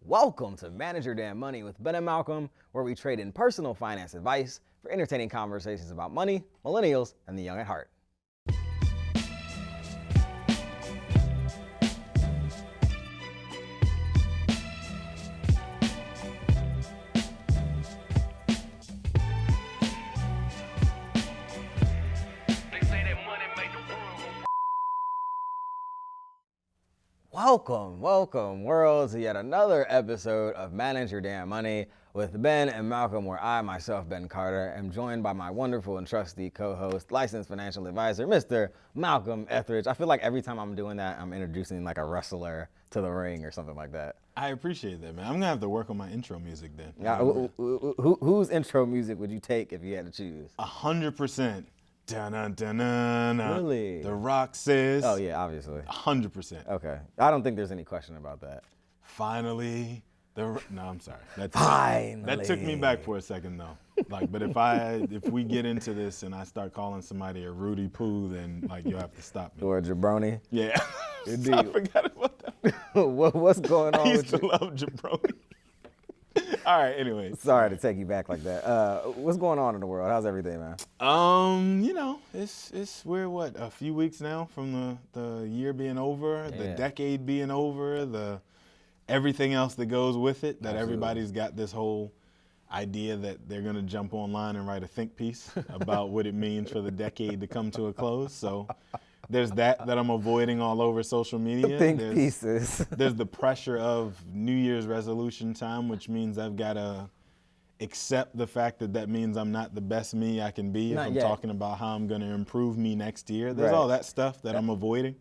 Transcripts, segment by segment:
Welcome to Manage Your Damn Money with Ben and Malcolm, where we trade in personal finance advice for entertaining conversations about money, millennials, and the young at heart. Welcome, world, to yet another episode of Manage Your Damn Money with Ben and Malcolm, where I, myself, Ben Carter, am joined by my wonderful and trusty co-host, licensed financial advisor, Mr. Malcolm Ethridge. I feel like every time I'm doing that, I'm introducing like a wrestler to the ring or something like that. I appreciate that, man. I'm going to have to work on my intro music then. Yeah, whose intro music would you take if you had to choose? 100%. Dun-dun-dun-dun-dun. Really? The Rock says. Oh, yeah, obviously. 100%. Okay. I don't think there's any question about that. Finally. No, I'm sorry. Finally. That took me back for a second, though. Like, but if we get into this and I start calling somebody a Rudy Poo, then, like, you'll have to stop me. Or a jabroni? Yeah. I forgot about that. What's going on I used with to love jabroni. All right, anyway. Sorry to take you back like that. What's going on in the world? How's everything, man? We're a few weeks now from the year being over, the decade being over, the everything else that goes with it, that Absolutely. Everybody's got this whole idea that they're going to jump online and write a think piece about what it means for the decade to come to a close. So there's that I'm avoiding all over social media. Pieces. There's the pressure of New Year's resolution time, which means I've got to accept the fact that means I'm not the best me I can be if I'm talking about how I'm going to improve me next year. There's all that stuff that I'm avoiding.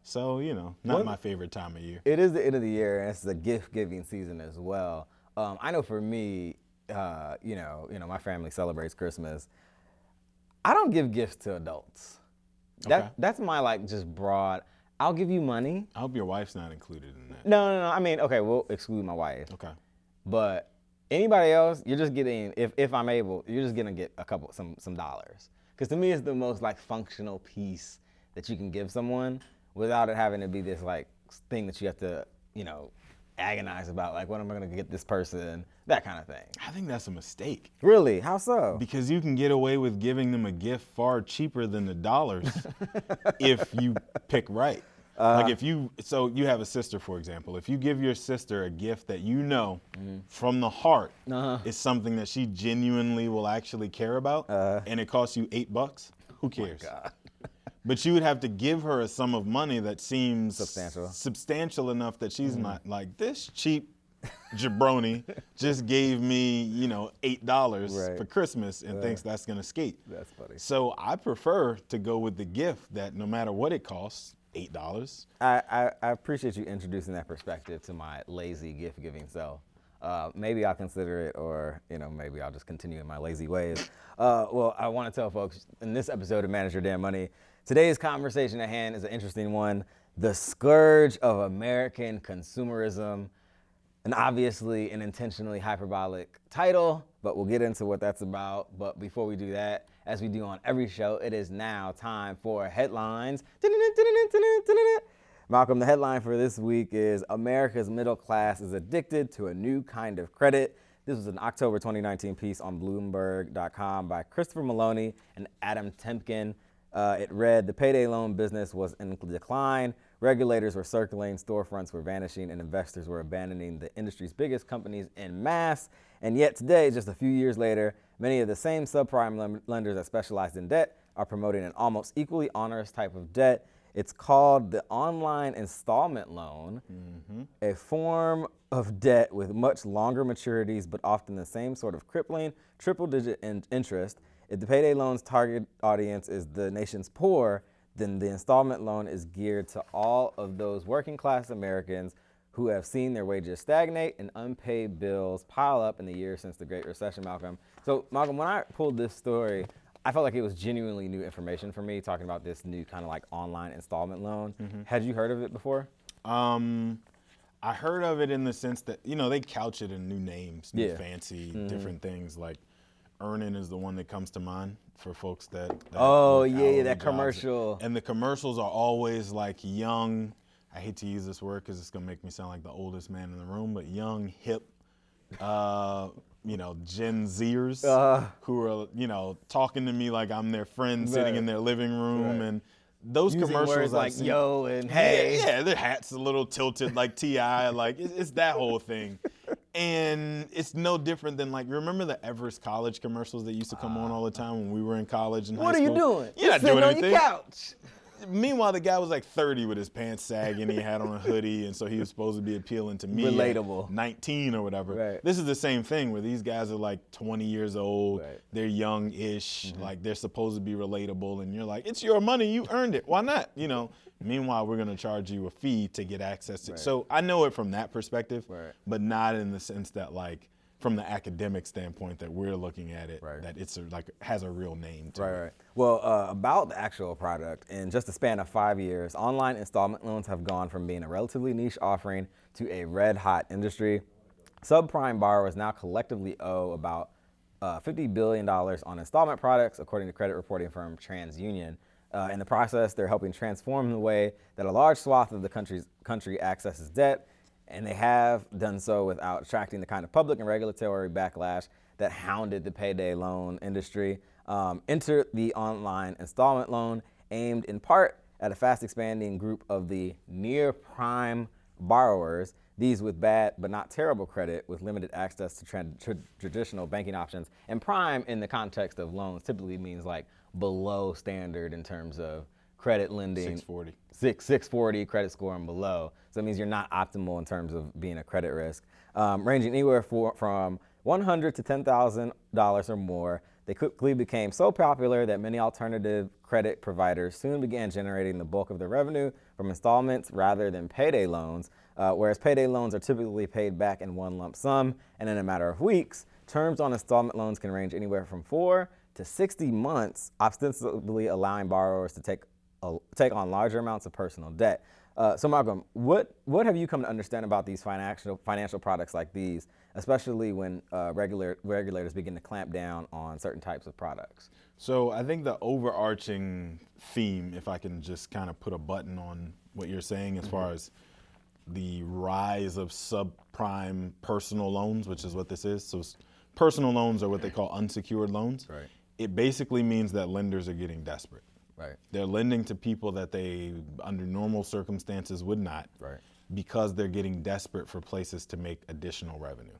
So, not my favorite time of year. It is the end of the year, and it's the gift-giving season as well. I know for me, my family celebrates Christmas. I don't give gifts to adults. That's my just broad. I'll give you money. I hope your wife's not included in that. No. I mean, okay, we'll exclude my wife. Okay. But anybody else, you're just getting, if I'm able, you're just gonna get some dollars. Because to me, it's the most functional piece that you can give someone without it having to be this thing that you have to, agonize about, what am I gonna get this person, that kind of thing. I think that's a mistake. Really? How so? Because you can get away with giving them a gift far cheaper than the dollars if you pick right. If you have a sister, for example, if you give your sister a gift that from the heart is something that she genuinely will actually care about, and it costs you $8, who cares? Oh my God. But you would have to give her a sum of money that seems substantial enough that she's not like, this cheap jabroni just gave me, $8 for Christmas and thinks that's gonna skate. That's funny. So I prefer to go with the gift that no matter what it costs, $8. I appreciate you introducing that perspective to my lazy gift giving self. Maybe I'll consider it, or maybe I'll just continue in my lazy ways. Well, I want to tell folks in this episode of Manage Your Damn Money, today's conversation at hand is an interesting one: the scourge of American consumerism. And obviously an intentionally hyperbolic title, but we'll get into what that's about. But before we do that, as we do on every show, it is now time for headlines. Malcolm, the headline for this week is America's middle class is addicted to a new kind of credit. This was an October 2019 piece on Bloomberg.com by Christopher Maloney and Adam Temkin. It read, the payday loan business was in decline. Regulators were circling, storefronts were vanishing, and investors were abandoning the industry's biggest companies en masse. And yet today, just a few years later, many of the same subprime lenders that specialized in debt are promoting an almost equally onerous type of debt. It's called the online installment loan, a form of debt with much longer maturities, but often the same sort of crippling triple-digit interest. If the payday loan's target audience is the nation's poor, then the installment loan is geared to all of those working-class Americans who have seen their wages stagnate and unpaid bills pile up in the years since the Great Recession, Malcolm. So, Malcolm, when I pulled this story, I felt like it was genuinely new information for me, talking about this new kind of online installment loan. Had you heard of it before? I heard of it in the sense that, they couch it in new names, new fancy, different things. Like Earnin is the one that comes to mind for folks that that commercial. And the commercials are always young I hate to use this word because it's gonna make me sound like the oldest man in the room, but young, hip, Gen Zers who are, talking to me like I'm their friend sitting in their living room, and those using commercials words like yo and hey. Yeah, their hat's a little tilted like T.I., like it's that whole thing. And it's no different than remember the Everest College commercials that used to come on all the time when we were in college and high school? What are you doing? You're not doing anything. On your couch. Meanwhile, the guy was 30 with his pants sagging, he had on a hoodie, and so he was supposed to be appealing to me. Relatable. At 19 or whatever. Right. This is the same thing where these guys are 20 years old, they're young-ish, they're supposed to be relatable, and you're like, it's your money, you earned it, why not? Meanwhile, we're gonna charge you a fee to get access to it. So I know it from that perspective, but not in the sense that from the academic standpoint that we're looking at it, that it's has a real name to it. Well, about the actual product, in just a span of 5 years, online installment loans have gone from being a relatively niche offering to a red-hot industry. Subprime borrowers now collectively owe about $50 billion on installment products, according to credit reporting firm TransUnion. In the process, they're helping transform the way that a large swath of the country accesses debt, and they have done so without attracting the kind of public and regulatory backlash that hounded the payday loan industry. Enter the online installment loan, aimed in part at a fast-expanding group of the near-prime borrowers, these with bad but not terrible credit with limited access to traditional banking options. And prime in the context of loans typically means below standard in terms of credit lending. 640. 640 credit score and below. So it means you're not optimal in terms of being a credit risk. Ranging anywhere from $100 to $10,000 or more, they quickly became so popular that many alternative credit providers soon began generating the bulk of their revenue from installments rather than payday loans. Whereas payday loans are typically paid back in one lump sum and in a matter of weeks, terms on installment loans can range anywhere from 4 to 60 months, ostensibly allowing borrowers to take on larger amounts of personal debt. So Malcolm, what have you come to understand about these financial products like these, especially when regulators begin to clamp down on certain types of products? So I think the overarching theme, if I can just kind of put a button on what you're saying as far as the rise of subprime personal loans, which is what this is. So personal loans are what they call unsecured loans. Right. It basically means that lenders are getting desperate. Right. They're lending to people that they, under normal circumstances, would not, because they're getting desperate for places to make additional revenue.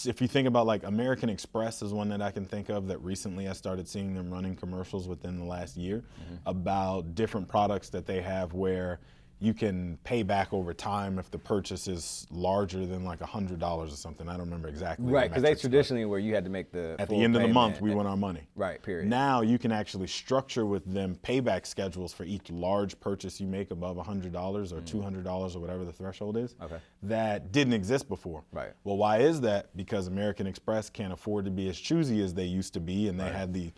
If you think about American Express is one that I can think of that recently I started seeing them running commercials within the last year about different products that they have where you can pay back over time if the purchase is larger than $100 or something. I don't remember exactly. Right, because they traditionally where you had to make the at the end of the month, we want our money. Right, period. Now you can actually structure with them payback schedules for each large purchase you make above $100 or $200 or whatever the threshold is. That didn't exist before. Right. Well, why is that? Because American Express can't afford to be as choosy as they used to be, and they had the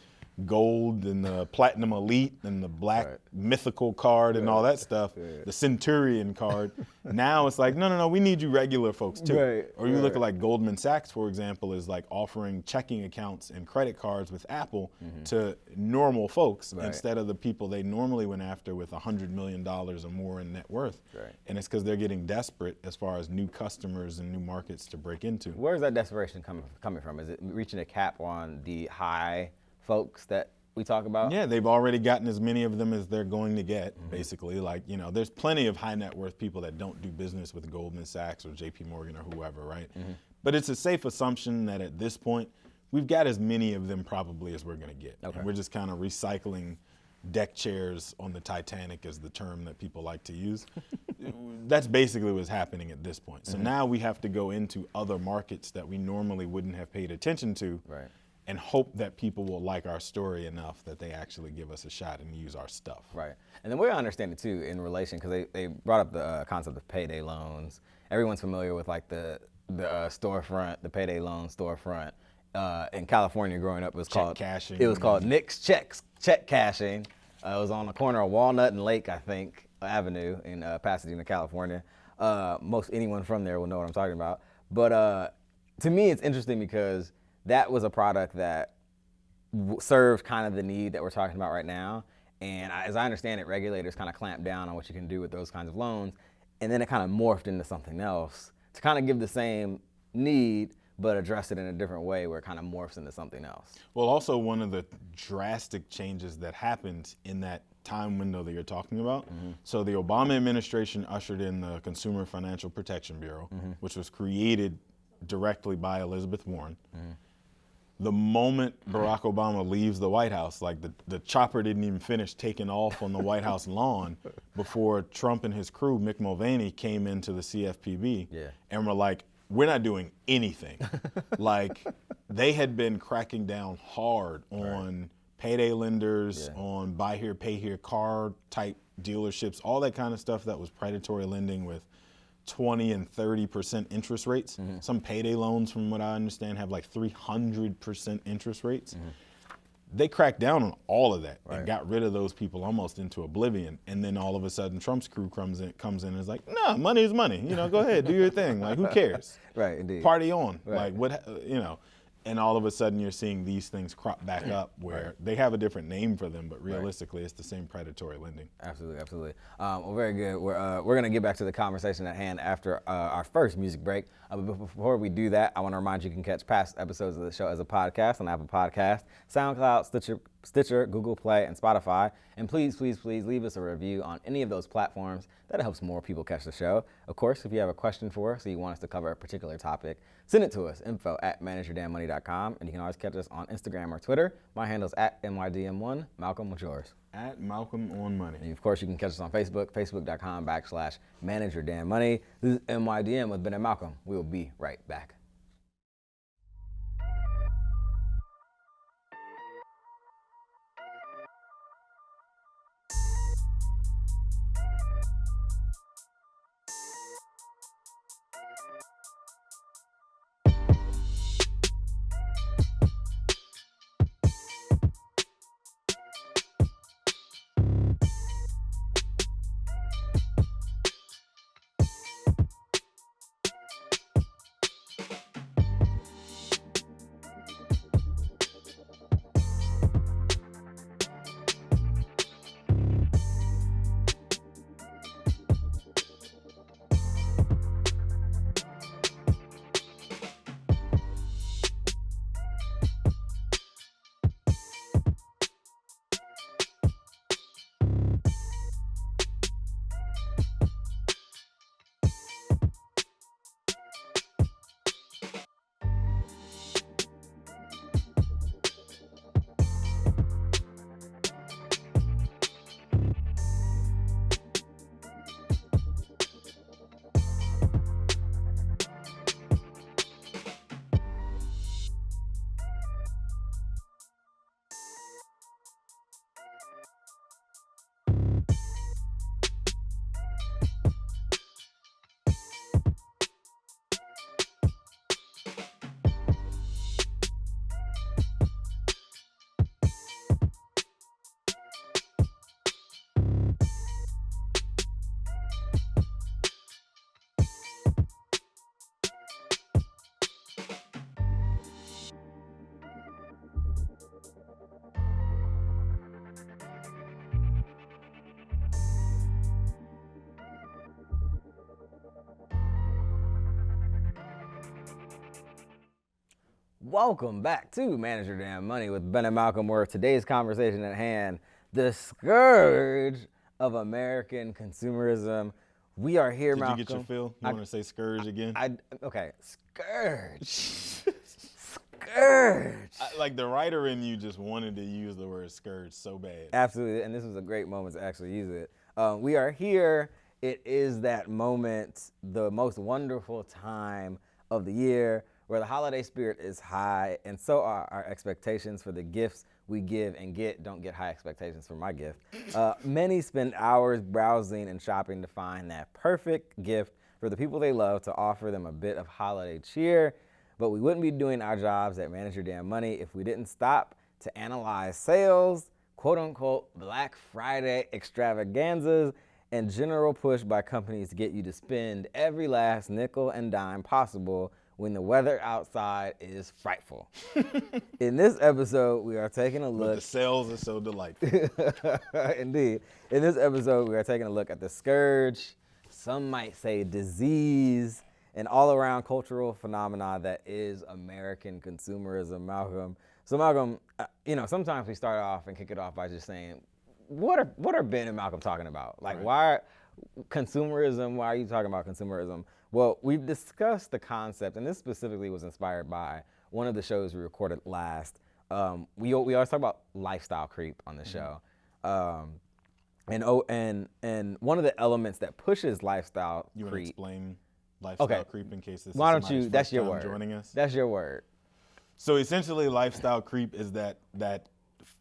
gold and the platinum elite and the black mythical card and all that stuff, the Centurion card. Now it's no, we need you regular folks too. Or you look at Goldman Sachs, for example, is offering checking accounts and credit cards with Apple to normal folks instead of the people they normally went after with $100 million or more in net worth. And it's because they're getting desperate as far as new customers and new markets to break into. Where's that desperation coming from? Is it reaching a cap on the high folks that we talk about? Yeah, they've already gotten as many of them as they're going to get, basically. There's plenty of high net worth people that don't do business with Goldman Sachs or JP Morgan or whoever, right? But it's a safe assumption that at this point, we've got as many of them probably as we're gonna get. And we're just kind of recycling deck chairs on the Titanic is the term that people like to use. That's basically what's happening at this point. So now we have to go into other markets that we normally wouldn't have paid attention to. And hope that people will like our story enough that they actually give us a shot and use our stuff. Right. And then we're understanding too in relation, because they brought up the concept of payday loans. Everyone's familiar with the storefront, the payday loan storefront. In California growing up, it was called cashing. It was called Nick's check cashing. It was on the corner of Walnut and Lake, I think, Avenue in Pasadena, California. Most anyone from there will know what I'm talking about. But to me, it's interesting because that was a product that served kind of the need that we're talking about right now. And as I understand it, regulators kind of clamp down on what you can do with those kinds of loans. And then it kind of morphed into something else to kind of give the same need, but address it in a different way where it kind of morphs into something else. Well, also one of the drastic changes that happened in that time window that you're talking about. So the Obama administration ushered in the Consumer Financial Protection Bureau, which was created directly by Elizabeth Warren. The moment Barack Obama leaves the White House, like the chopper didn't even finish taking off on the White House lawn before Trump and his crew, Mick Mulvaney, came into the CFPB and were like, we're not doing anything. Like, they had been cracking down hard on payday lenders, on buy here, pay here car type dealerships, all that kind of stuff that was predatory lending with 20 and 30% interest rates. Some payday loans, from what I understand, have like 300% interest rates. They cracked down on all of that and got rid of those people almost into oblivion. And then all of a sudden, Trump's crew comes in and is like, "No, money is money. You know, go ahead, do your thing. Like, who cares? Right, indeed. Party on. Like, what? You know." And all of a sudden, you're seeing these things crop back up where they have a different name for them, but realistically, it's the same predatory lending. Absolutely, absolutely. Well, very good. We're going to get back to the conversation at hand after our first music break. But before we do that, I want to remind you can catch past episodes of the show as a podcast on Apple Podcasts, SoundCloud, Stitcher, Google Play, and Spotify. And please, please, please leave us a review on any of those platforms. That helps more people catch the show. Of course, if you have a question for us or you want us to cover a particular topic, send it to us, info@manageyourdamnmoney.com. And you can always catch us on Instagram or Twitter. My handle's @MYDM1. Malcolm, what's yours? @MalcolmOnMoney. And of course, you can catch us on Facebook, facebook.com/manageyourdamnmoney. This is MYDM with Ben and Malcolm. We will be right back. Welcome back to Manage Your Damn Money with Ben and Malcolm, where today's conversation at hand, the scourge of American consumerism. We are here, Malcolm. Did you get your fill? You want to say scourge again? Okay, scourge. Scourge. Like, the writer in you just wanted to use the word scourge so bad. Absolutely, and this was a great moment to actually use it. We are here. It is that moment, the most wonderful time of the year, where the holiday spirit is high, and so are our expectations for the gifts we give and get. Don't get high expectations for my gift. Many spend hours browsing and shopping to find that perfect gift for the people they love to offer them a bit of holiday cheer. But we wouldn't be doing our jobs at Manage Your Damn Money if we didn't stop to analyze sales, quote unquote, Black Friday extravaganzas, and general push by companies to get you to spend every last nickel and dime possible when the weather outside is frightful. In this episode, we are taking a look. But the sales are so delightful. Indeed. In this episode, we are taking a look at the scourge, some might say disease, and all-around cultural phenomena that is American consumerism. Malcolm. So Malcolm, sometimes we start off and kick it off by just saying, what are Ben and Malcolm talking about? Like, Right. why consumerism? Why are you talking about consumerism? Well, we've discussed the concept, and this specifically was inspired by one of the shows we recorded last. We always talk about lifestyle creep on the show. And one of the elements that pushes lifestyle You want to creep. explain lifestyle Okay. creep in case this Why is don't somebody's you? That's first your time word. joining us? That's your word. So essentially, lifestyle creep is that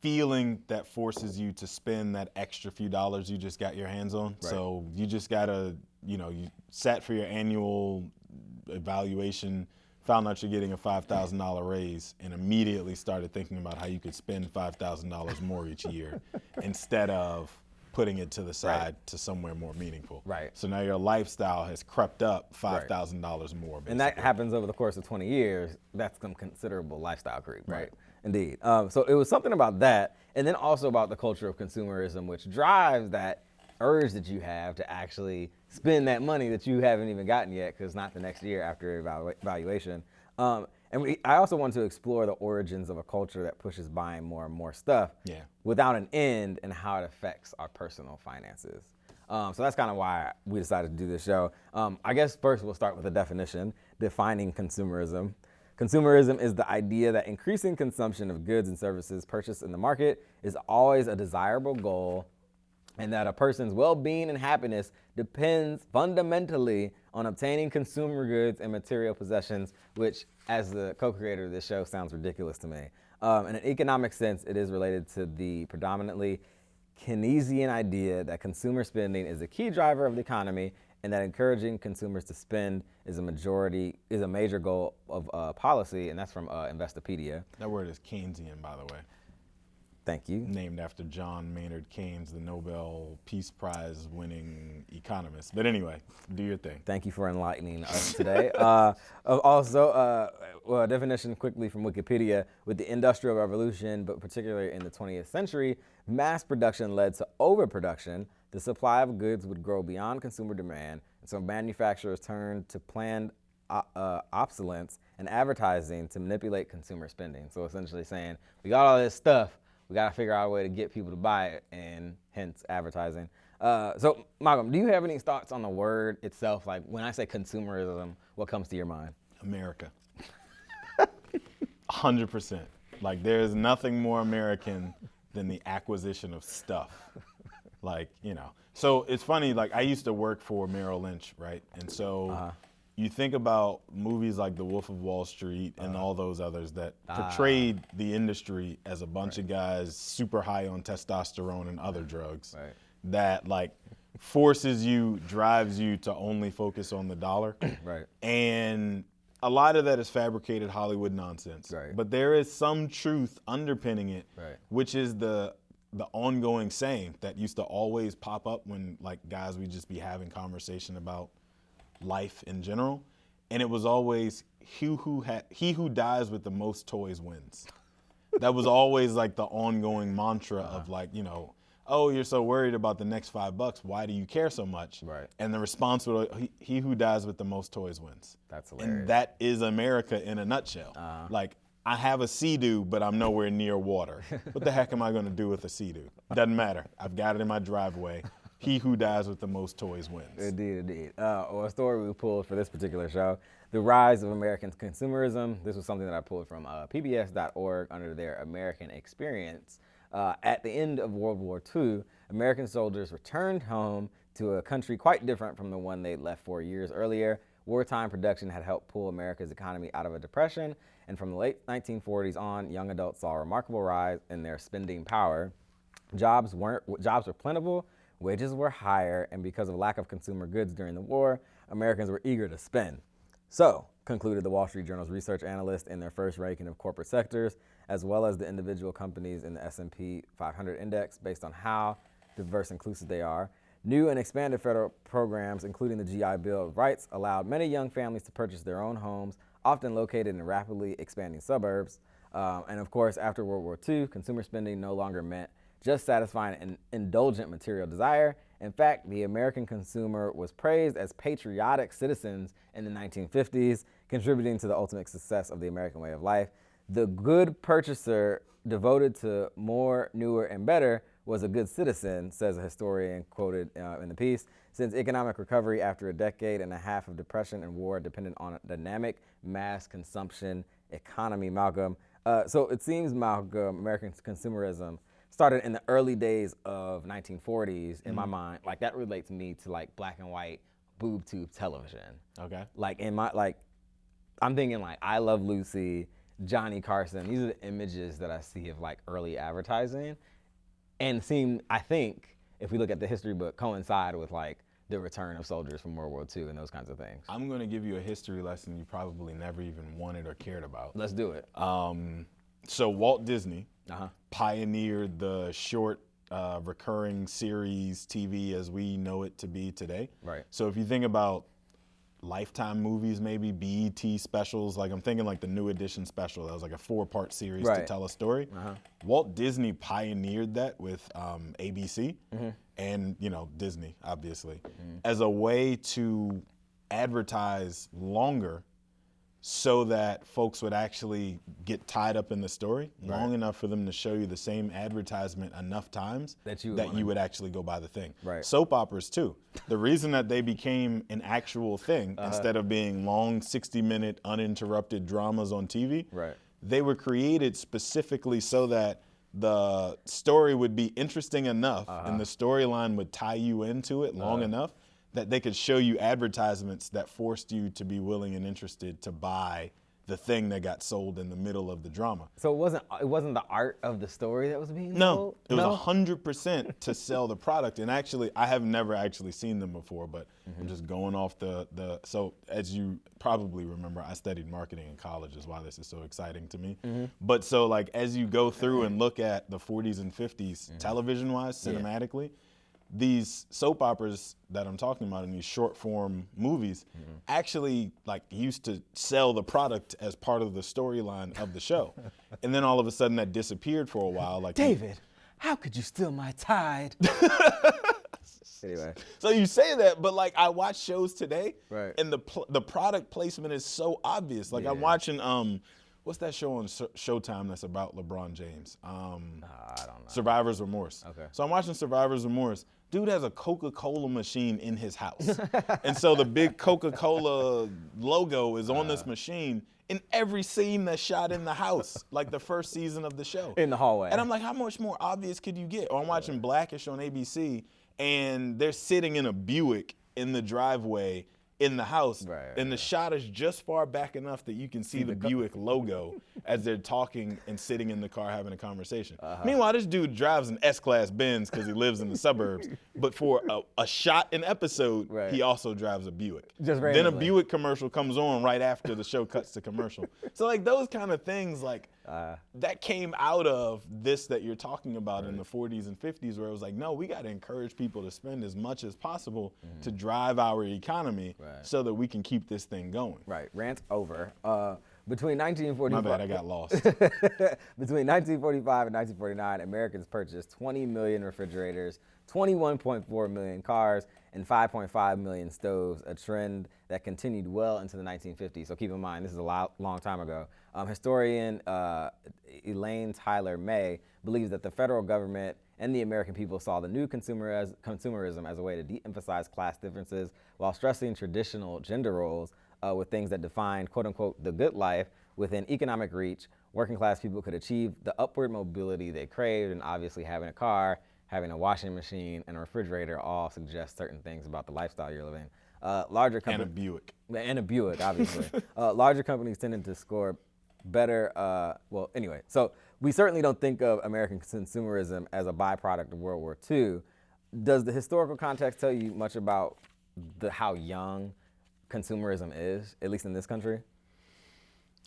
feeling that forces you to spend that extra few dollars you just got your hands on. Right. So you just gotta, you sat for your annual evaluation, found out you're getting a $5,000 raise, and immediately started thinking about how you could spend $5,000 more each year instead of putting it to the side to somewhere more meaningful. Right. So now your lifestyle has crept up $5,000 more. Basically. And that happens over the course of 20 years. That's some considerable lifestyle creep, right? Right. Indeed. So it was something about that, and then also about the culture of consumerism, which drives that urge that you have to actually spend that money that you haven't even gotten yet, because not the next year after evaluation. I also want to explore the origins of a culture that pushes buying more and more stuff without an end, and how it affects our personal finances. So that's kind of why we decided to do this show. I guess first we'll start with a definition, defining consumerism. Consumerism is the idea that increasing consumption of goods and services purchased in the market is always a desirable goal, and that a person's well-being and happiness depends fundamentally on obtaining consumer goods and material possessions, which, as the co-creator of this show, sounds ridiculous to me. In an economic sense, it is related to the predominantly Keynesian idea that consumer spending is a key driver of the economy, and that encouraging consumers to spend is a major goal of policy, and that's from Investopedia. That word is Keynesian, by the way. Thank you. Named after John Maynard Keynes, the Nobel Peace Prize winning economist. But anyway, do your thing. Thank you for enlightening us today. Also, a definition quickly from Wikipedia: with the Industrial Revolution, but particularly in the 20th century, mass production led to overproduction. The supply of goods would grow beyond consumer demand, and so manufacturers turned to planned obsolescence and advertising to manipulate consumer spending. So essentially saying, we got all this stuff, we got to figure out a way to get people to buy it, and hence advertising. So, Malcolm, do you have any thoughts on the word itself? Like, when I say consumerism, what comes to your mind? America. 100%. Like, there's nothing more American than the acquisition of stuff. Like, So it's funny, like, I used to work for Merrill Lynch, right? And so you think about movies like The Wolf of Wall Street and all those others that portrayed the industry as a bunch of guys super high on testosterone and other drugs that, like, drives you to only focus on the dollar. Right. And a lot of that is fabricated Hollywood nonsense. Right. But there is some truth underpinning it, Right. which is the ongoing saying that used to always pop up when, like, guys would just be having conversation about life in general, and it was always he who dies with the most toys wins. That was always like the ongoing mantra of, like, oh, you're so worried about the next $5, why do you care so much? Right. And the response was, he who dies with the most toys wins. That's hilarious. And that is America in a nutshell. Like, I have a Sea-Doo, but I'm nowhere near water. What the heck am I going to do with a Sea-Doo? Doesn't matter. I've got it in my driveway. He who dies with the most toys wins. Indeed. A story we pulled for this particular show, the rise of American consumerism. This was something that I pulled from PBS.org under their American Experience. At the end of World War II, American soldiers returned home to a country quite different from the one they left 4 years earlier. Wartime production had helped pull America's economy out of a depression, and from the late 1940s on, young adults saw a remarkable rise in their spending power. Jobs were plentiful, wages were higher, and because of lack of consumer goods during the war, Americans were eager to spend. So, concluded the Wall Street Journal's research analyst in their first ranking of corporate sectors, as well as the individual companies in the S&P 500 index based on how diverse and inclusive they are. New and expanded federal programs, including the GI Bill of Rights, allowed many young families to purchase their own homes, often located in rapidly expanding suburbs. And of course, after World War II, consumer spending no longer meant just satisfying an indulgent material desire. In fact, the American consumer was praised as patriotic citizens in the 1950s, contributing to the ultimate success of the American way of life. The good purchaser devoted to more, newer, and better was a good citizen, says a historian quoted in the piece. Since economic recovery after a decade and a half of depression and war depended on a dynamic mass consumption economy, Malcolm. So it seems, Malcolm, American consumerism started in the early days of 1940s in my mind. Like that relates me to like black and white boob tube television. Okay. Like I'm thinking like I Love Lucy, Johnny Carson. These are the images that I see of like early advertising, and seem, I think, if we look at the history book, coincide with like the return of soldiers from World War II and those kinds of things. I'm going to give you a history lesson you probably never even wanted or cared about. Let's do it. So Walt Disney pioneered the short recurring series TV as we know it to be today. Right. So if you think about Lifetime movies, maybe BET specials, like I'm thinking like the New Edition special, that was like a 4-part series to tell a story. Walt Disney pioneered that with ABC and, you know, Disney, obviously, as a way to advertise longer so that folks would actually get tied up in the story long enough for them to show you the same advertisement enough times that you would actually go buy the thing. Right. Soap operas too. The reason that they became an actual thing instead of being long 60-minute uninterrupted dramas on TV, they were created specifically so that the story would be interesting enough and the storyline would tie you into it long enough that they could show you advertisements that forced you to be willing and interested to buy the thing that got sold in the middle of the drama. So it wasn't the art of the story that was being sold? No, it was 100% to sell the product. And actually, I have never actually seen them before, but I'm just going off so as you probably remember, I studied marketing in college, is why this is so exciting to me. But so like as you go through and look at the 40s and 50s television-wise, cinematically, these soap operas that I'm talking about in these short form movies actually like used to sell the product as part of the storyline of the show. And then all of a sudden that disappeared for a while. Like David, how could you steal my tide? Anyway. So you say that, but like I watch shows today and the product placement is so obvious. Like I'm watching, what's that show on Showtime that's about LeBron James? I don't know. Survivor's Remorse. Okay. So I'm watching Survivor's Remorse. Dude has a Coca-Cola machine in his house. And so the big Coca-Cola logo is on this machine in every scene that's shot in the house, like the first season of the show. In the hallway. And I'm like, how much more obvious could you get? Or I'm watching Blackish on ABC, and they're sitting in a Buick in the driveway in the house, and the shot is just far back enough that you can see the Buick logo as they're talking and sitting in the car having a conversation. Meanwhile, this dude drives an S-Class Benz because he lives in the suburbs, but for a shot an episode, he also drives a Buick. Then a Buick commercial comes on right after the show cuts to commercial. So like those kind of things, like that came out of this that you're talking about in the 40s and 50s, where it was like, no, we got to encourage people to spend as much as possible to drive our economy so that we can keep this thing going. Right. Rant over. Between 1945, my bad, I got lost. Between 1945 and 1949, Americans purchased 20 million refrigerators, 21.4 million cars, and 5.5 million stoves, a trend that continued well into the 1950s. So keep in mind, this is a long time ago. Historian Elaine Tyler May believes that the federal government and the American people saw the new consumerism as a way to de-emphasize class differences while stressing traditional gender roles with things that defined, quote unquote, the good life. Within economic reach, working class people could achieve the upward mobility they craved, and obviously having a car, having a washing machine, and a refrigerator all suggest certain things about the lifestyle you're living. Larger companies, and a Buick. And a Buick, obviously. Larger companies tended to score better, well, anyway. So we certainly don't think of American consumerism as a byproduct of World War II. Does the historical context tell you much about how young consumerism is, at least in this country?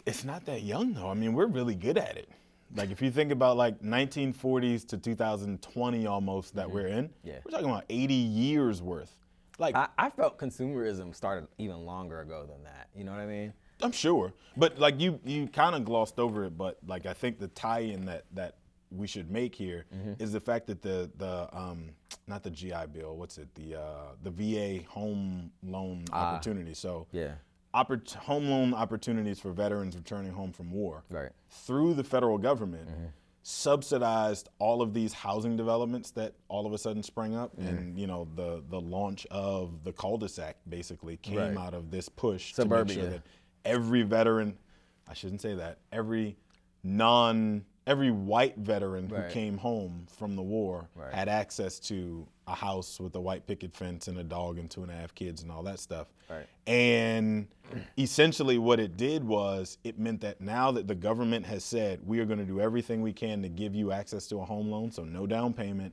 It's not that young, though. I mean, we're really good at it. Like, if you think about, like, 1940s to 2020 almost that we're in, we're talking about 80 years worth. Like, I felt consumerism started even longer ago than that. You know what I mean? I'm sure, but like you kind of glossed over it. But like I think the tie-in that we should make here is the fact that the not the GI Bill, what's it, the VA home loan opportunity. So home loan opportunities for veterans returning home from war through the federal government subsidized all of these housing developments that all of a sudden sprang up, and the launch of the cul-de-sac basically came out of this push to make sure that every veteran, I shouldn't say that, every white veteran who came home from the war had access to a house with a white picket fence and a dog and 2.5 kids and all that stuff. And essentially what it did was it meant that now that the government has said we are going to do everything we can to give you access to a home loan, so no down payment,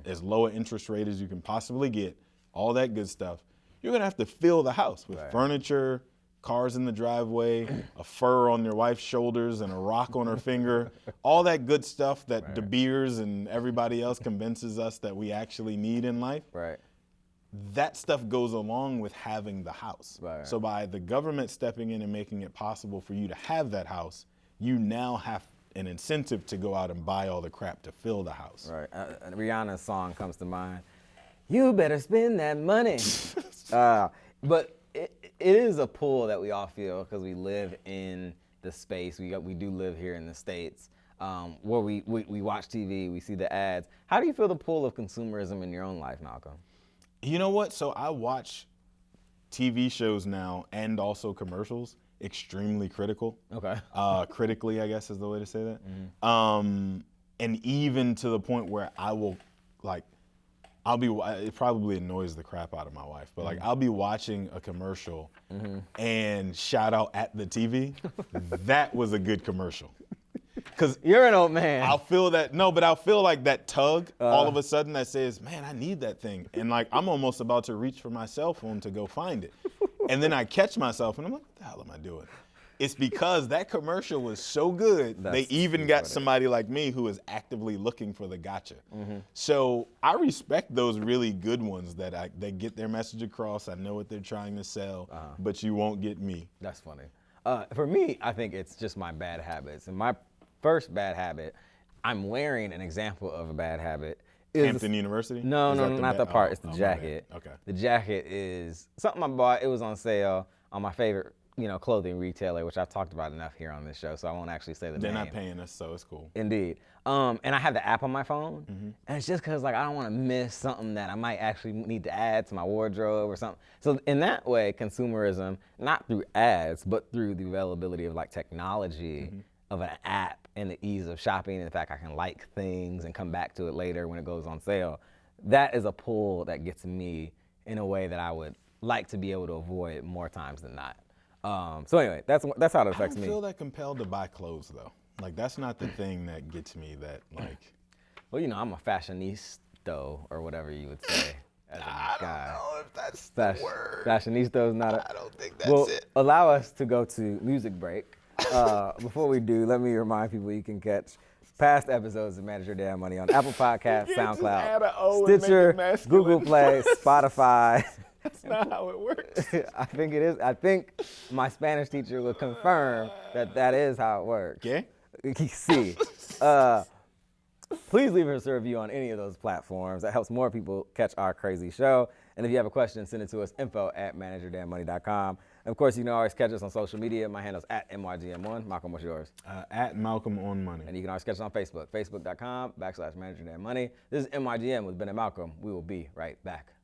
as low an interest rate as you can possibly get, all that good stuff, you're going to have to fill the house with furniture, cars in the driveway, a fur on your wife's shoulders and a rock on her finger, all that good stuff that De Beers and everybody else convinces us that we actually need in life. That stuff goes along with having the house. So by the government stepping in and making it possible for you to have that house, you now have an incentive to go out and buy all the crap to fill the house. Rihanna's song comes to mind. You better spend that money. But it is a pull that we all feel because we live in the space. We do live here in the States, where we watch TV, we see the ads. How do you feel the pull of consumerism in your own life, Malcolm? You know what? So I watch TV shows now and also commercials extremely critical. Critically, I guess is the way to say that. And even to the point where I will it probably annoys the crap out of my wife, but I'll be watching a commercial and shout out at the TV, that was a good commercial. Because you're an old man. I'll feel like that tug all of a sudden that says, man, I need that thing. And I'm almost about to reach for my cell phone to go find it. And then I catch myself and I'm like, what the hell am I doing? It's because that commercial was so good, they even got somebody like me who is actively looking for the gotcha. So I respect those really good ones that they get their message across. I know what they're trying to sell, but you won't get me. That's funny. For me, I think it's just my bad habits. And my first bad habit, I'm wearing an example of a bad habit. Hampton University? No, not the part. It's the jacket. Okay. The jacket is something I bought. It was on sale on my favorite clothing retailer, which I've talked about enough here on this show, so I won't actually say the name. They're not paying us, so it's cool. Indeed. And I have the app on my phone, and it's just because I don't want to miss something that I might actually need to add to my wardrobe or something. So in that way, consumerism, not through ads, but through the availability of technology of an app and the ease of shopping, and the fact I can like things and come back to it later when it goes on sale, that is a pull that gets me in a way that I would like to be able to avoid more times than not. So anyway, that's how it affects me. I don't feel that compelled to buy clothes though. That's not the thing that gets me that Well, I'm a fashionista or whatever you would say as a guy. I don't know if that's the word. Fashionista is not I don't think that's it. Allow us to go to music break. Before we do, let me remind people you can catch past episodes of Manage Your Damn Money on Apple Podcasts, SoundCloud, Stitcher, Google Play, Spotify. That's not how it works. I think it is. I think my Spanish teacher would confirm that is how it works. Okay. See. Please leave us a review on any of those platforms. That helps more people catch our crazy show. And if you have a question, send it to us, info@manageyourdamnmoney.com. And of course, you can always catch us on social media. My handle's @MYDM1. Malcolm, what's yours? @MalcolmOnMoney. And you can always catch us on Facebook, facebook.com/manageyourdamnmoney. This is MYDM with Ben and Malcolm. We will be right back.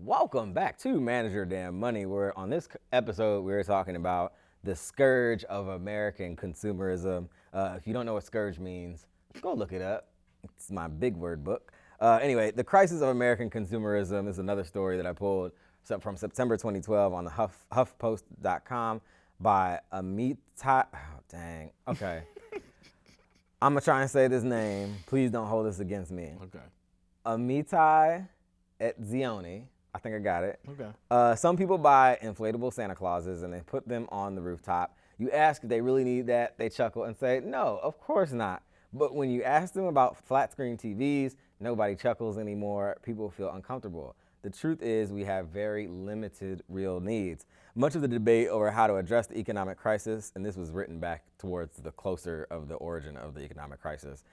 Welcome back to Manage Your Damn Money, where on this episode we're talking about the scourge of American consumerism. If you don't know what scourge means, go look it up. It's my big word book. Anyway, the crisis of American consumerism is another story that I pulled from September 2012 on the HuffPost.com by Amitai. Oh, dang. Okay. I'm going to try and say this name. Please don't hold this against me. Okay. Amitai Etzioni. I think I got it. Okay. Some people buy inflatable Santa Clauses and they put them on the rooftop. You ask if they really need that, they chuckle and say, no, of course not. But when you ask them about flat screen TVs, nobody chuckles anymore. People feel uncomfortable. The truth is we have very limited real needs. Much of the debate over how to address the economic crisis, and this was written back towards the closer of the origin of the economic crisis,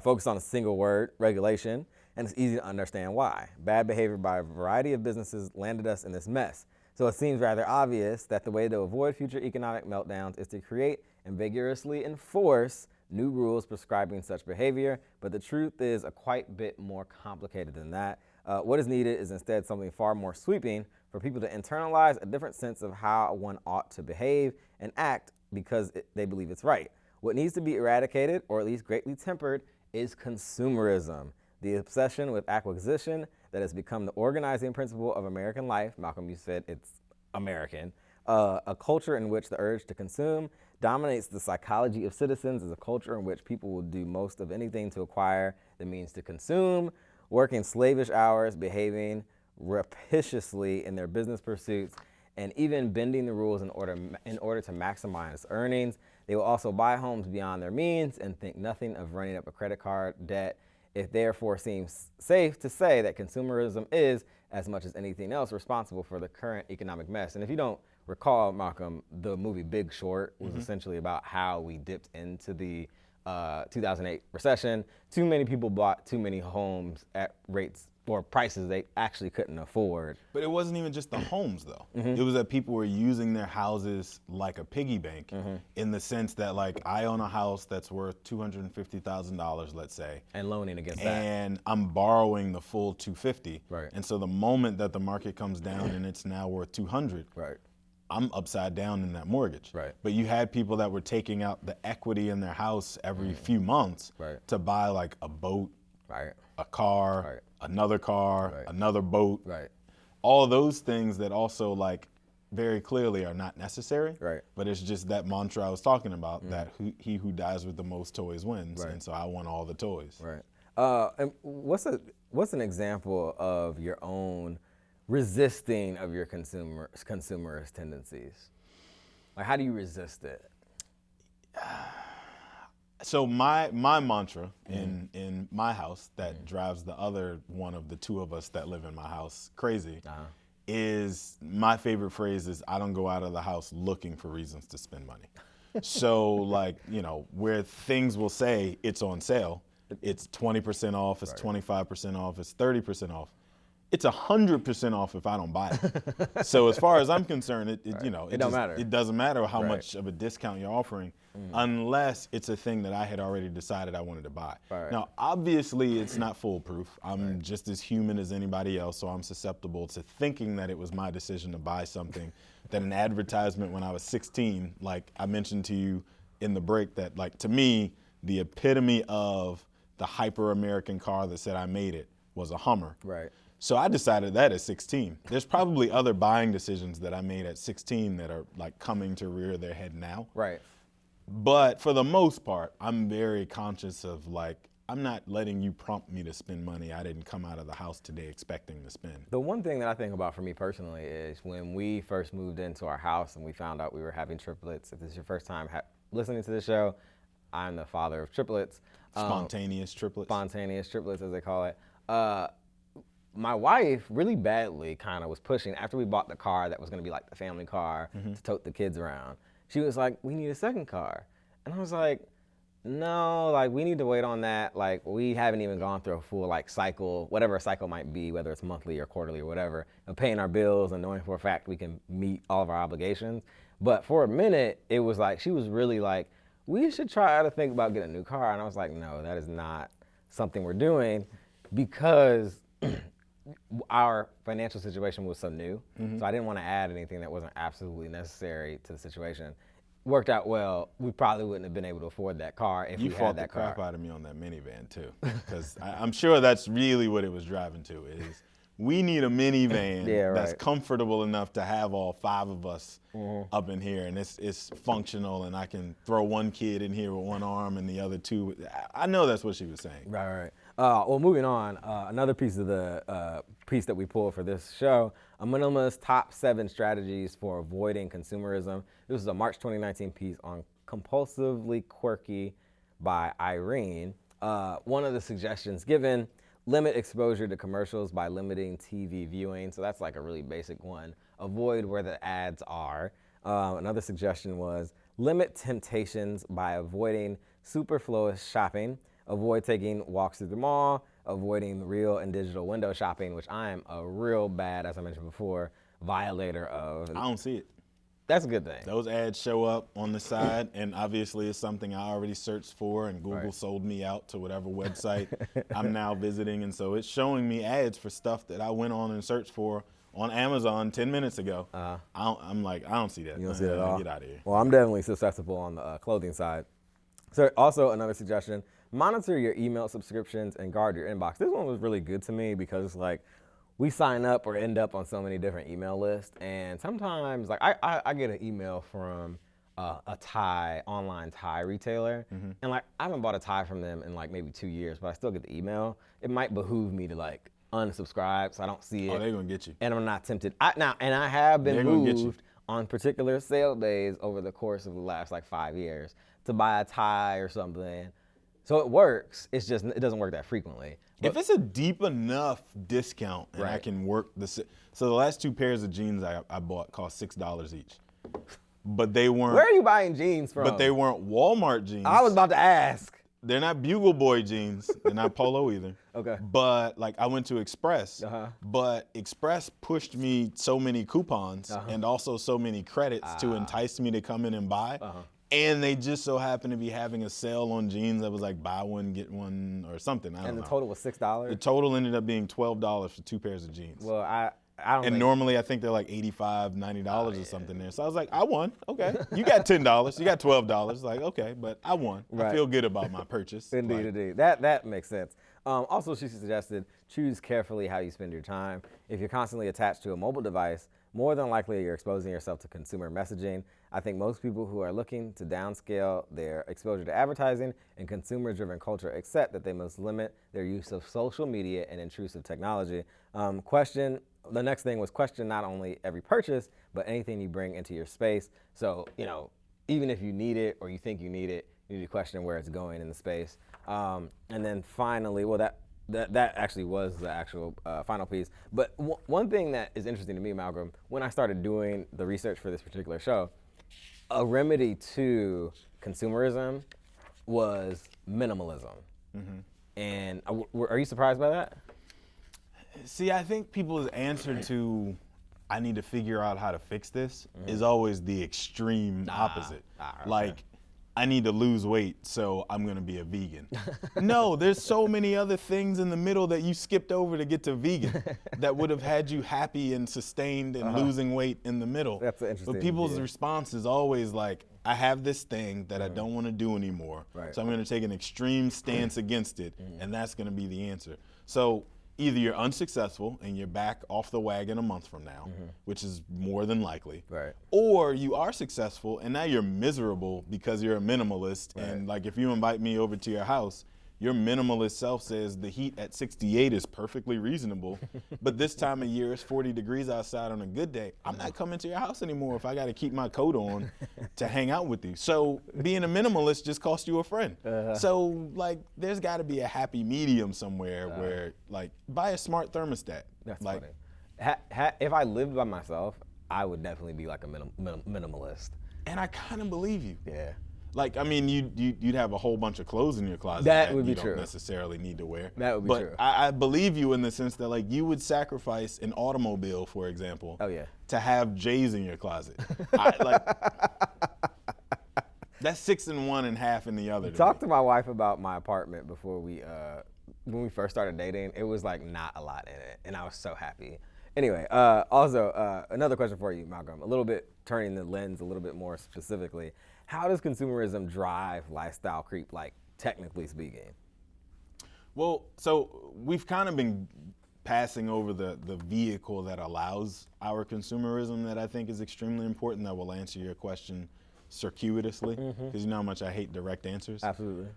focused on a single word, regulation, and it's easy to understand why. Bad behavior by a variety of businesses landed us in this mess. So it seems rather obvious that the way to avoid future economic meltdowns is to create and vigorously enforce new rules prescribing such behavior, but the truth is a quite bit more complicated than that. What is needed is instead something far more sweeping for people to internalize a different sense of how one ought to behave and act because they believe it's right. What needs to be eradicated, or at least greatly tempered, is consumerism, the obsession with acquisition that has become the organizing principle of American life. Malcolm, you said it's American. A culture in which the urge to consume dominates the psychology of citizens is a culture in which people will do most of anything to acquire the means to consume, working slavish hours, behaving rapaciously in their business pursuits, and even bending the rules in order to maximize earnings. They will also buy homes beyond their means and think nothing of running up a credit card debt. It therefore seems safe to say that consumerism is, as much as anything else, responsible for the current economic mess. And if you don't recall, Malcolm, the movie Big Short was essentially about how we dipped into the 2008 recession. Too many people bought too many homes at rates or prices they actually couldn't afford. But it wasn't even just the homes, though. It was that people were using their houses like a piggy bank in the sense that, like, I own a house that's worth $250,000, let's say. And loaning against that. And I'm borrowing the full $250. Right. And so the moment that the market comes down and it's now worth $200, Right. I'm upside down in that mortgage. Right. But you had people that were taking out the equity in their house every few months to buy, like, a boat, a car, another car, another boat. All of those things that also, like, very clearly are not necessary. But it's just that mantra I was talking about, that he who dies with the most toys wins. And so I want all the toys. And what's an example of your own resisting of your consumerist tendencies? Like, how do you resist it? So my mantra in my house that drives the other one of the two of us that live in my house crazy is, my favorite phrase is, I don't go out of the house looking for reasons to spend money. So, like, you know, where things will say it's on sale, it's 20% off, it's 25% off, it's 30% off. It's 100% off if I don't buy it. So as far as I'm concerned, it don't matter. It doesn't matter how much of a discount you're offering, unless it's a thing that I had already decided I wanted to buy. Now, obviously, it's not foolproof. I'm just as human as anybody else, so I'm susceptible to thinking that it was my decision to buy something that an advertisement when I was 16, like I mentioned to you in the break, that, like, to me, the epitome of the hyper-American car that said I made it was a Hummer. So I decided that at 16. There's probably other buying decisions that I made at 16 that are, like, coming to rear their head now. But for the most part, I'm very conscious of, like, I'm not letting you prompt me to spend money I didn't come out of the house today expecting to spend. The one thing that I think about for me personally is when we first moved into our house and we found out we were having triplets. If this is your first time listening to the show, I'm the father of triplets. Spontaneous triplets. Spontaneous triplets, as they call it. My wife really badly kind of was pushing, after we bought the car that was going to be like the family car to tote the kids around. She was like, we need a second car. And I was like, no, like, we need to wait on that. Like, we haven't even gone through a full, like, cycle, whatever a cycle might be, whether it's monthly or quarterly or whatever, of paying our bills and knowing for a fact we can meet all of our obligations. But for a minute, it was like, she was really like, we should try to think about getting a new car. And I was like, no, that is not something we're doing, because our financial situation was so new, so I didn't want to add anything that wasn't absolutely necessary to the situation. Worked out well. We probably wouldn't have been able to afford that car if we had that car. You fought the crap out of me on that minivan too, because I'm sure that's really what it was driving to. Is we need a minivan that's comfortable enough to have all 5 of us up in here, and it's functional, and I can throw one kid in here with one arm and the other 2. I know that's what she was saying. Right. Well, moving on, another piece of the piece that we pulled for this show, a Minimalist top 7 strategies for avoiding consumerism. This is a March 2019 piece on Compulsively Quirky by Irene. One of the suggestions given, limit exposure to commercials by limiting TV viewing. So that's like a really basic one. Avoid where the ads are. Another suggestion was limit temptations by avoiding superfluous shopping. Avoid taking walks through the mall, avoiding real and digital window shopping, which I am a real bad, as I mentioned before, violator of. I don't see it. That's a good thing. Those ads show up on the side, and obviously it's something I already searched for, and Google sold me out to whatever website I'm now visiting, and so it's showing me ads for stuff that I went on and searched for on Amazon 10 minutes ago. I'm like, I don't see that. You don't see that at all? Get out of here. Well, I'm definitely susceptible on the clothing side. So also another suggestion, monitor your email subscriptions and guard your inbox. This one was really good to me because like we sign up or end up on so many different email lists, and sometimes like I get an email from a online tie retailer, and like I haven't bought a tie from them in like maybe 2 years, but I still get the email. It might behoove me to like unsubscribe so I don't see it. Oh, they're gonna get you. And I'm not tempted. I have been moved on particular sale days over the course of the last like 5 years to buy a tie or something. So it works. It's just it doesn't work that frequently. If it's a deep enough discount and I can work so the last 2 pairs of jeans I bought cost $6 each. But they weren't. Where are you buying jeans from? But they weren't Walmart jeans. I was about to ask. They're not Bugle Boy jeans. They're not Polo either. Okay. But like I went to Express, but Express pushed me so many coupons and also so many credits to entice me to come in and buy. And they just so happened to be having a sale on jeans that was like buy one, get one or something. I don't know. And the total was $6? The total ended up being $12 for 2 pairs of jeans. Well, I don't And normally I think they're like $85, $90 or something there. So I was like, I won. Okay. You got $10. You got $12. Like, okay, but I won. I feel good about my purchase. Indeed. That makes sense. Also, she suggested choose carefully how you spend your time. If you're constantly attached to a mobile device, more than likely you're exposing yourself to consumer messaging. I think most people who are looking to downscale their exposure to advertising and consumer-driven culture accept that they must limit their use of social media and intrusive technology. The next thing was question not only every purchase, but anything you bring into your space. So, even if you need it or you think you need it, you need to question where it's going in the space. And then finally, that actually was the actual final piece. But one thing that is interesting to me, Malcolm, when I started doing the research for this particular show, a remedy to consumerism was minimalism. And are you surprised by that? See, I think people's answer to I need to figure out how to fix this is always the extreme opposite. Like, I need to lose weight, so I'm gonna be a vegan. No, there's so many other things in the middle that you skipped over to get to vegan that would have had you happy and sustained and losing weight in the middle. That's interesting. But people's response is always like, I have this thing that I don't want to do anymore, so I'm gonna take an extreme stance against it, and that's gonna be the answer. So either you're unsuccessful and you're back off the wagon a month from now, which is more than likely, or you are successful and now you're miserable because you're a minimalist. And like if you invite me over to your house, your minimalist self says the heat at 68 is perfectly reasonable, but this time of year it's 40 degrees outside on a good day. I'm not coming to your house anymore if I got to keep my coat on to hang out with you. So being a minimalist just cost you a friend. So like there's got to be a happy medium somewhere where like buy a smart thermostat. That's like, funny. If I lived by myself, I would definitely be like a minimalist. And I kind of believe you. Yeah. Like, I mean, you'd have a whole bunch of clothes in your closet that would be you true. Don't necessarily need to wear. That would be but true. I believe you in the sense that, like, you would sacrifice an automobile, for example, to have J's in your closet. That's 6 in one and half in the other. Talk to my wife about my apartment before we when we first started dating, it was like not a lot in it, and I was so happy. Anyway, also another question for you, Malcolm. A little bit turning the lens a little bit more specifically. How does consumerism drive lifestyle creep, like technically speaking? Well, so we've kind of been passing over the vehicle that allows our consumerism that I think is extremely important, that will answer your question circuitously, because you know how much I hate direct answers. Absolutely.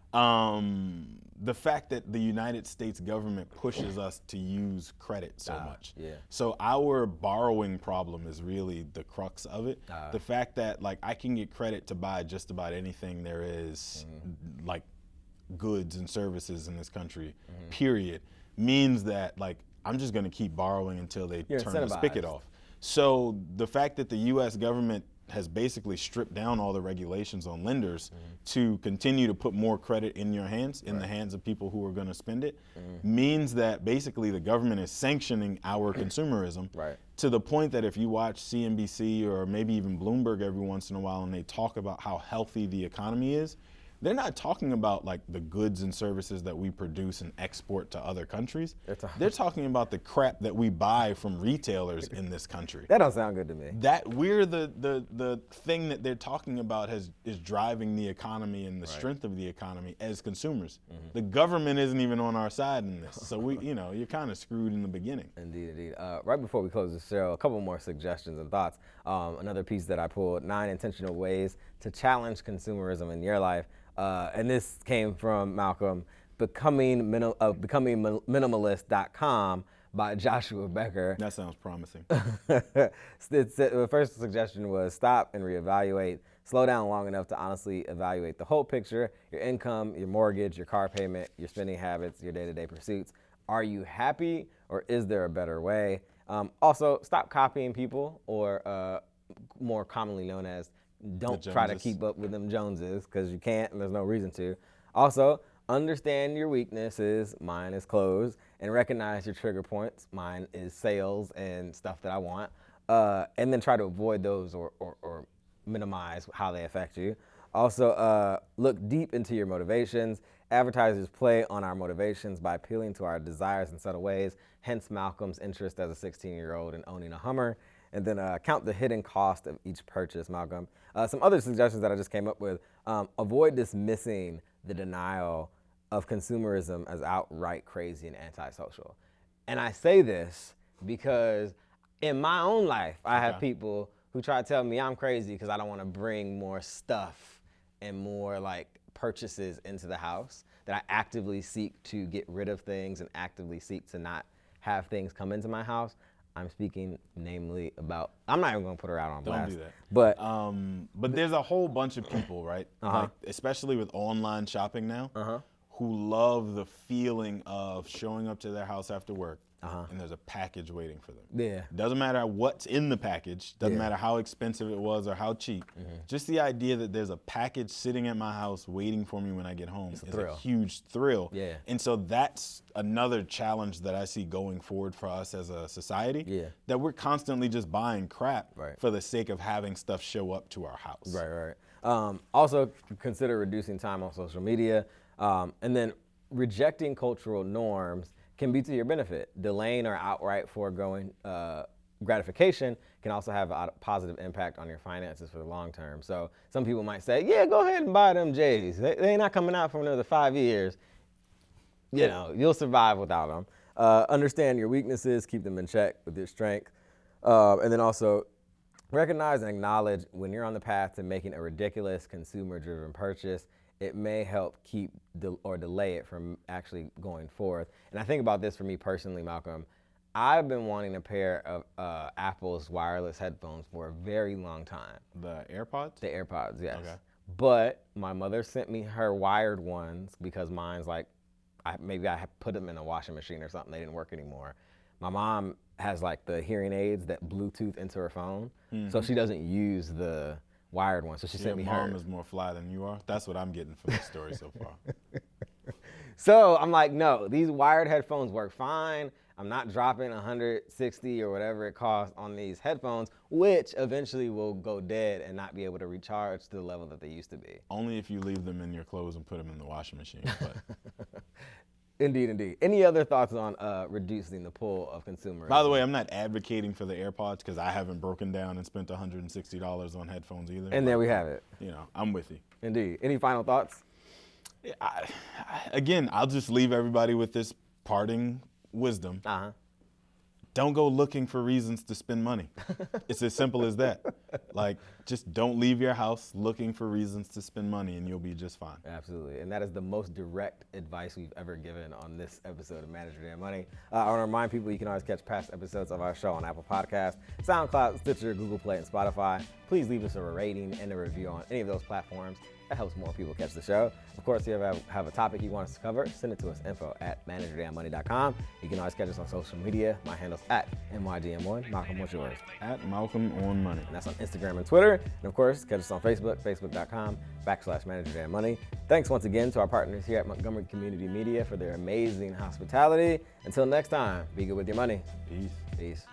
The fact that the United States government pushes us to use credit so much. Yeah. So our borrowing problem is really the crux of it. The fact that like I can get credit to buy just about anything there is, like goods and services in this country, period, means that like I'm just gonna keep borrowing until they turn the spigot off. So the fact that the US government has basically stripped down all the regulations on lenders to continue to put more credit in your hands, in the hands of people who are going to spend it, means that basically the government is sanctioning our consumerism to the point that if you watch CNBC or maybe even Bloomberg every once in a while and they talk about how healthy the economy is, they're not talking about like the goods and services that we produce and export to other countries. They're talking about the crap that we buy from retailers in this country. That don't sound good to me. That we're the thing that they're talking about is driving the economy and the strength of the economy as consumers. The government isn't even on our side in this. So we, you know, you're kind of screwed in the beginning. Indeed, indeed. Right before we close the show, a couple more suggestions and thoughts. Another piece that I pulled, 9 intentional ways to challenge consumerism in your life. And this came from Malcolm, becomingminimalist.com by Joshua Becker. That sounds promising. The first suggestion was stop and reevaluate. Slow down long enough to honestly evaluate the whole picture, your income, your mortgage, your car payment, your spending habits, your day-to-day pursuits. Are you happy or is there a better way? Also, stop copying people, or more commonly known as don't try to keep up with them Joneses, because you can't and there's no reason to. Also, understand your weaknesses. Mine is clothes. And recognize your trigger points. Mine is sales and stuff that I want. And then try to avoid those or minimize how they affect you. Also, look deep into your motivations. Advertisers play on our motivations by appealing to our desires in subtle ways, hence Malcolm's interest as a 16-year-old in owning a Hummer. And then count the hidden cost of each purchase, Malcolm. Some other suggestions that I just came up with. Avoid dismissing the denial of consumerism as outright crazy and antisocial. And I say this because in my own life, I have people who try to tell me I'm crazy because I don't want to bring more stuff and more like purchases into the house, that I actively seek to get rid of things and actively seek to not have things come into my house. I'm speaking namely about, I'm not even gonna put her out on blast. Don't do that. But there's a whole bunch of people, right? Like, especially with online shopping now, who love the feeling of showing up to their house after work and there's a package waiting for them. Yeah. Doesn't matter what's in the package, doesn't matter how expensive it was or how cheap. Just the idea that there's a package sitting at my house waiting for me when I get home is a huge thrill. Yeah. And so that's another challenge that I see going forward for us as a society, that we're constantly just buying crap for the sake of having stuff show up to our house. Right. Also, consider reducing time on social media, and then rejecting cultural norms can be to your benefit. Delaying or outright foregoing gratification can also have a positive impact on your finances for the long term. So some people might say, yeah, go ahead and buy them J's. They're not coming out for another 5 years. You know, you'll survive without them. Understand your weaknesses, keep them in check with your strength. And then also recognize and acknowledge when you're on the path to making a ridiculous consumer-driven purchase. It may help keep or delay it from actually going forth. And I think about this for me personally, Malcolm. I've been wanting a pair of Apple's wireless headphones for a very long time. The AirPods? The AirPods, yes. Okay. But my mother sent me her wired ones because mine's like, maybe I put them in a washing machine or something. They didn't work anymore. My mom has like the hearing aids that Bluetooth into her phone. So she doesn't use the wired one, so she sent me her. Your mom is more fly than you are. That's what I'm getting from this story so far. So I'm like, no, these wired headphones work fine. I'm not dropping $160 or whatever it costs on these headphones, which eventually will go dead and not be able to recharge to the level that they used to be. Only if you leave them in your clothes and put them in the washing machine. But Indeed, indeed. Any other thoughts on reducing the pull of consumers? By the way, I'm not advocating for the AirPods because I haven't broken down and spent $160 on headphones either. And there we have it. You know, I'm with you. Indeed. Any final thoughts? Again, I'll just leave everybody with this parting wisdom. Don't go looking for reasons to spend money. It's as simple as that. Like, just don't leave your house looking for reasons to spend money and you'll be just fine. Absolutely. And that is the most direct advice we've ever given on this episode of Manage Your Damn Money. I want to remind people you can always catch past episodes of our show on Apple Podcasts, SoundCloud, Stitcher, Google Play, and Spotify. Please leave us a rating and a review on any of those platforms. That helps more people catch the show. Of course, if you have a topic you want us to cover, send it to us, info@manageyourdamnmoney.com. You can always catch us on social media. My handle's @MYDM1. Malcolm, what's yours? @MalcolmOnMoney. And that's on Instagram and Twitter. And of course, catch us on Facebook, facebook.com/manageyourdamnmoney. Thanks once again to our partners here at Montgomery Community Media for their amazing hospitality. Until next time, be good with your money. Peace. Peace.